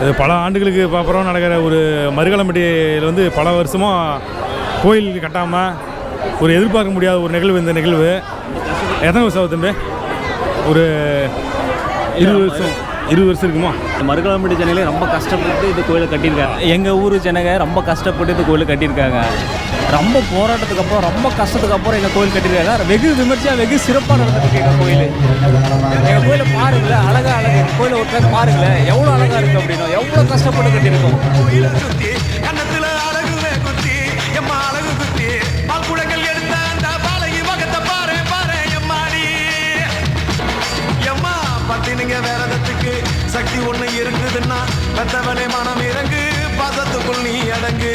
இது பல ஆண்டுகளுக்கு அப்புறம் நடக்கிற ஒரு மருகலம்பட்டியில் வந்து பல வருஷமாக கோயில் கட்டாமல் ஒரு எதிர்பார்க்க முடியாத ஒரு நிகழ்வு. இந்த நிகழ்வு எத்தனை வருஷம் ஆகுது தம்பி? ஒரு 20 வருஷம் இருக்குமா? மருகலம்பட்டி ஜனங்களே ரொம்ப கஷ்டப்பட்டு இந்த கோயிலை கட்டியிருக்காங்க. எங்கள் ஊர் ஜனங்க ரொம்ப கஷ்டப்பட்டு இந்த கோயிலை கட்டியிருக்காங்க. ரொம்ப போராட்டத்துக்கு அப்புறம், ரொம்ப கஷ்டத்துக்கு அப்புறம் எங்கள் கோயில் கட்டியிருக்காங்க. வெகு விமர்சையாக, வெகு சிறப்பாக நடந்துருக்கு எங்கள் கோயில். எங்கள் கோயிலை பாருங்களேன், அழகாக எங்கள் கோயிலை ஒரு டைம் பாருங்களேன், எவ்வளோ அழகாக இருக்குது அப்படின்னா, எவ்வளோ கஷ்டப்பட்டு கட்டியிருக்கோம். சக்தி ஒண்ணு இருக்குதுன்னா பெத்தவனே மனம் இறங்கு, பாசத்துக்குள் நீ அடங்கு.